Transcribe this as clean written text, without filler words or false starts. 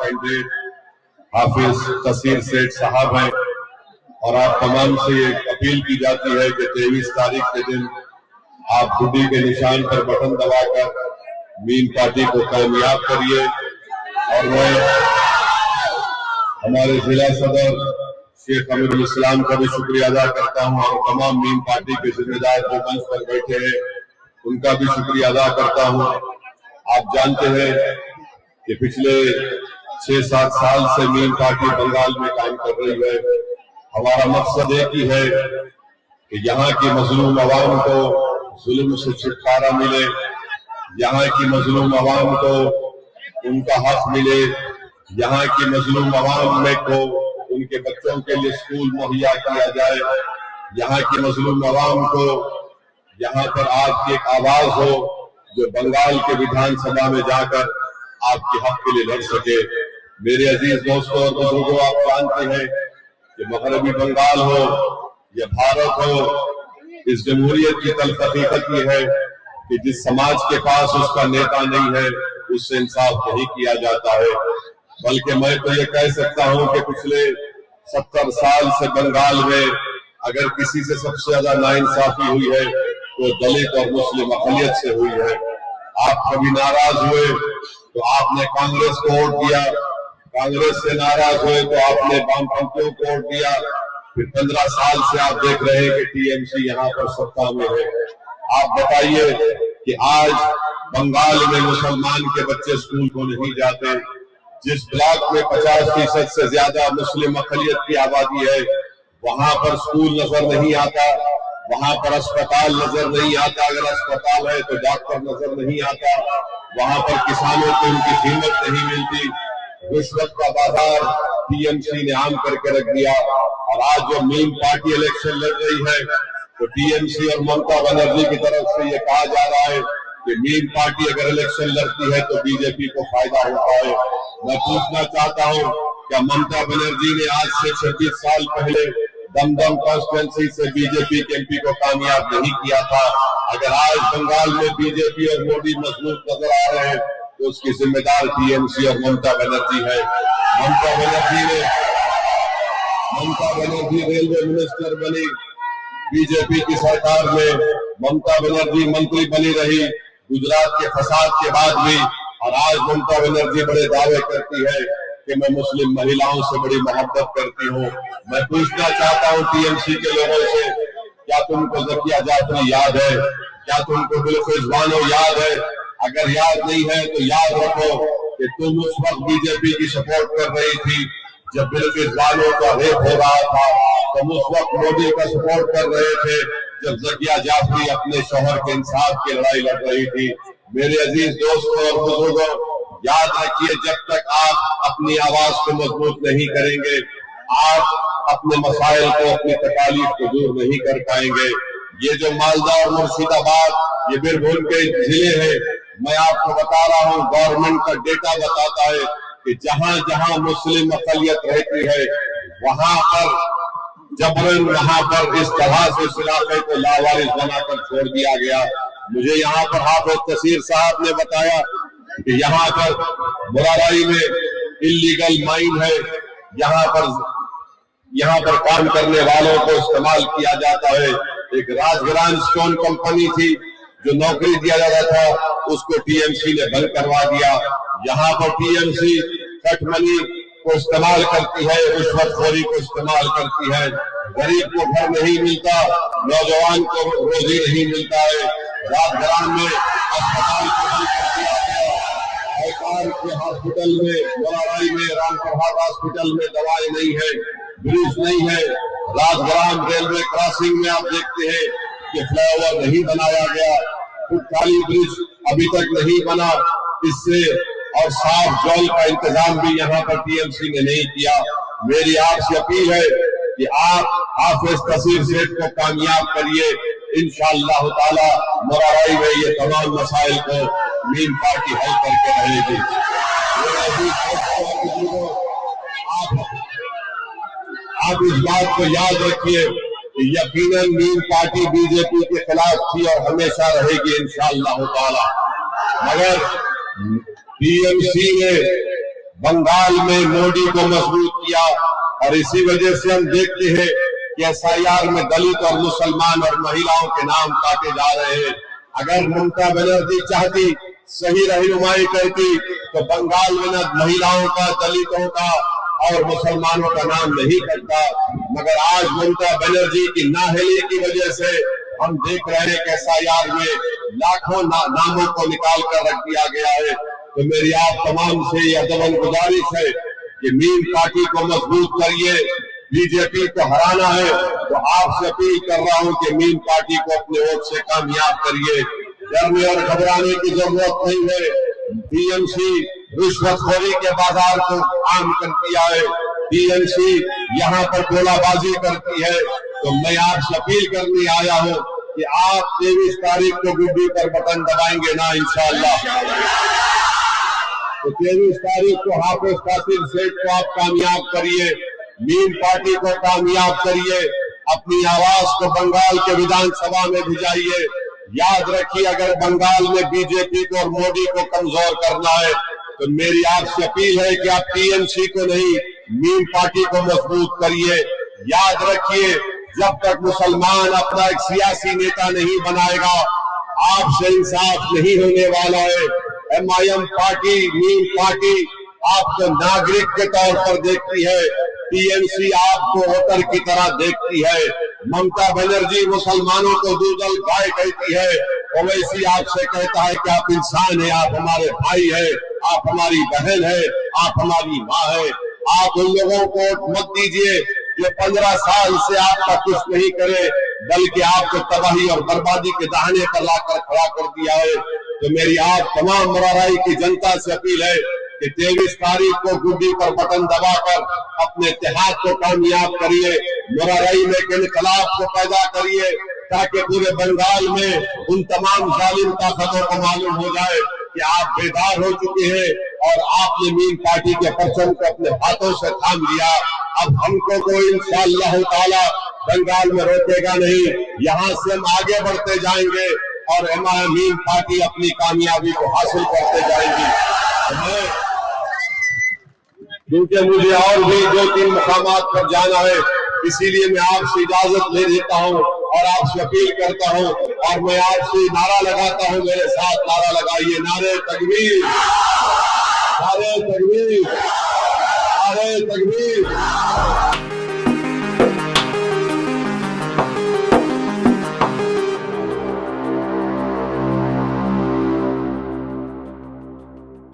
Candidate हाफिज तसीर सेठ साहब हैं और आप तमाम से ये अपील की जाती है कि 23 तारीख के दिन आप गुड्डी के निशान पर बटन दबाकर मीन पार्टी को कामयाब करिए। और मैं हमारे जिला सदर शेख अमीरुल इस्लाम का भी शुक्रिया अदा करता हूं और तमाम मीन पार्टी के जिम्मेदार जो मंच पर बैठे हैं उनका भी शुक्रिया अदा करता हूं। आप जानते हैं कि पिछले 6-7 साल से मीन पार्टी बंगाल में काम कर रही है। हमारा मकसद एक ही है कि यहाँ की मजलूम अवाम को जुल्म से छुटकारा मिले, यहाँ की मजलूम अवाम को उनका हक मिले, यहाँ की मजलूम अवाम में को उनके बच्चों के लिए स्कूल मुहैया किया जाए, यहाँ की मजलूम अवाम को यहाँ पर आपकी एक आवाज हो जो बंगाल के विधानसभा में जाकर आपके हक के लिए लड़ सके। मेरे अजीज दोस्तों और बुजुर्गों, आप जानते हैं कि मगरबी बंगाल हो या भारत हो, इस जमहूरियत की तल्ख हकीकत ये है कि जिस समाज के पास उसका नेता नहीं है उससे इंसाफ नहीं किया जाता है। बल्कि मैं तो ये कह सकता हूं कि पिछले 70 साल से बंगाल में अगर किसी से सबसे ज्यादा नाइंसाफी हुई है तो दलित और मुस्लिम अक़लियत से हुई है। आप कभी नाराज हुए तो आपने कांग्रेस को वोट दिया, कांग्रेस से नाराज हुए तो आपने वामपंथियों को वोट दिया। फिर 15 साल से आप देख रहे हैं कि टीएमसी यहाँ पर सत्ता में है। आप बताइए कि आज बंगाल में मुसलमान के बच्चे स्कूल को नहीं जाते, जिस ब्लॉक में 50% से ज्यादा मुस्लिम अक़लियत की आबादी है वहां पर स्कूल नजर नहीं आता, वहां पर अस्पताल नजर नहीं आता, अगर अस्पताल है तो डॉक्टर नजर नहीं आता, वहां पर किसानों को उनकी कीमत नहीं मिलती। रिश्वत का बाजार टीएमसी ने आम करके रख दिया। और आज जो मीन पार्टी इलेक्शन लड़ रही है तो टीएमसी और ममता बनर्जी की तरफ से ये कहा जा रहा है कि मीन पार्टी अगर इलेक्शन लड़ती है तो बीजेपी को फायदा होता है। मैं पूछना चाहता हूं, क्या ममता बनर्जी ने आज से 26 साल पहले दमदम कॉन्स्टिट्यूंसी से बीजेपी के एमपी को कामयाब नहीं किया था? अगर आज बंगाल में बीजेपी और मोदी मजबूत नजर आ रहे हैं तो उसकी जिम्मेदार टीएमसी और ममता बनर्जी है। ममता बनर्जी रेलवे मिनिस्टर बनी बीजेपी की सरकार में, ममता बनर्जी मंत्री बनी रही गुजरात के फसाद के बाद भी, और आज ममता बनर्जी बड़े दावे करती है कि मैं मुस्लिम महिलाओं से बड़ी मोहब्बत करती हूँ। मैं पूछना चाहता हूँ टीएमसी के लोगों से, क्या तुमको ज़किया जाफरी याद है? क्या तुमको बिल्किस बानो याद है? अगर याद नहीं है तो याद रखो कि तुम उस वक्त बीजेपी की सपोर्ट कर रही थी जब बिल्किस बानो का रेप हो रहा था, तुम उस वक्त मोदी का सपोर्ट कर रहे थे जब ज़किया जाफरी अपने शौहर के इंसाफ की लड़ाई लड़ रही थी। मेरे अजीज दोस्तों और बुजुर्गों, याद रखिए, जब तक आप अपनी आवाज को मजबूत नहीं करेंगे, आप अपने मसाइल को, अपनी तकालीफ को दूर नहीं कर पाएंगे। ये जो मालदा और मुर्शिदाबाद, ये बीरभूम के जिले हैं, मैं आपको बता रहा हूँ, गवर्नमेंट का डेटा बताता है कि जहां जहां मुस्लिम अक़लियत रहती है वहां पर जबरन, वहां पर इस तरह से इस इलाके को लावारिस बनाकर छोड़ दिया गया। मुझे यहाँ पर हाफिज तसीर साहब ने बताया कि यहाँ पर मुराराई में इल्लीगल माइन है, यहाँ पर काम करने वालों को इस्तेमाल किया जाता है। एक राजग्राम स्टोन कंपनी थी जो नौकरी दिया जाता था, उसको टीएमसी ने बंद करवा दिया। यहाँ पर टीएमसी कट मनी को इस्तेमाल करती है, रिश्वतखोरी को इस्तेमाल करती है। गरीब को घर नहीं मिलता, नौजवान को रोजी नहीं मिलता है। राजग्राम में अस्पताल को बंद कर दिया गया, सरकार के हॉस्पिटल में, मुराराई में, रामप्रभात हॉस्पिटल में दवाई नहीं है, ब्रिज नहीं है। राजग्राम रेलवे क्रॉसिंग में आप देखते हैं कि फ्लाईओवर नहीं बनाया गया, खाली ब्रिज अभी तक नहीं बना, इससे और साफ जल का इंतजाम भी यहाँ पर टीएमसी ने नहीं किया। मेरी आपसे अपील है कि आप हाफिज तसीर सेठ को कामयाब करिए। इंशाअल्लाह ताला मुराराई में ये तमाम मसाइल को मीन पार्टी हल करके रहेगी। आप इस बात को याद रखिए कि यकीनन मीन पार्टी बीजेपी के खिलाफ थी और हमेशा रहेगी इंशाअल्लाह ताला, मगर टीएमसी ने बंगाल में मोदी को मजबूत किया और इसी वजह से हम देखते हैं कि एसआईआर में दलित और मुसलमान और महिलाओं के नाम काटे जा रहे हैं। अगर ममता बनर्जी चाहती, सही रहनुमाई करती तो बंगाल में न महिलाओं का, दलितों का और मुसलमानों का नाम नहीं कटता। मगर आज ममता बनर्जी की नाअहली की वजह से हम देख रहे हैं कि एसआईआर में लाखों नामों को निकाल कर रख दिया गया है। तो मेरी आप तमाम से यह दमन गुजारिश है कि मीम पार्टी को मजबूत करिए। बीजेपी को हराना है तो आपसे अपील कर रहा हूं कि मीम पार्टी को अपने वोट से कामयाब करिए। डरने और घबराने की जरूरत नहीं है। टीएमसी रिश्वतखोरी के बाजार को आम कर दिया है। टीएमसी यहाँ पर गोलाबाजी करती है। तो मैं आपसे अपील करने आया हूँ कि आप 23 तारीख को गुड्डी पर बटन दबाएंगे ना इंशाअल्लाह। तो 23 तारीख को हाफिज कासिम सेठ को आप कामयाब करिए, मीम पार्टी को कामयाब करिए, अपनी आवाज को बंगाल के विधानसभा में भिजाइए। याद रखिए, अगर बंगाल में बीजेपी को और मोदी को कमजोर करना है तो मेरी आपसे अपील है कि आप टीएमसी को नहीं, मीम पार्टी को मजबूत करिए। याद रखिए, जब तक मुसलमान अपना एक सियासी नेता नहीं बनाएगा, आपसे इंसाफ नहीं होने वाला है। एमआईएम पार्टी, मीम पार्टी आपको नागरिक के तौर पर देखती है, टीएमसी आपको वोटर की तरह देखती है। ममता बनर्जी मुसलमानों को दूधल गाय कहती है, ओवैसी आपसे कहता है कि आप इंसान हैं, आप हमारे भाई हैं, आप हमारी बहन है, आप हमारी माँ है। आप उन लोगों को वोट मत दीजिए जो 15 साल से आपका कुछ नहीं करे, बल्कि आपको तबाही और बर्बादी के दाहिने पर लाकर खड़ा कर दिया है। तो मेरी आप तमाम मुराराई की जनता से अपील है कि 23 तारीख को गुड्डी पर बटन दबाकर अपने इत्तेहाद को कामयाब करिए। मुराराई में एक इनकलाब को पैदा करिए ताकि पूरे बंगाल में उन तमाम जालिम ताकतों को मालूम हो जाए कि आप बेदार हो चुके हैं और आपने मीम पार्टी के परचम को अपने हाथों से थाम लिया। अब हमको कोई इंशाअल्लाह ताला बंगाल में रोकेगा नहीं। यहाँ से हम आगे बढ़ते जाएंगे और मीम पार्टी अपनी कामयाबी को हासिल करते जाएगी। क्योंकि मुझे और भी 2-3 मुकामात पर जाना है, इसीलिए मैं आपसे इजाजत ले लेता हूँ और आपसे अपील करता हूँ और मैं आपसे नारा लगाता हूँ, मेरे साथ नारा लगाइए, नारे तकबीर।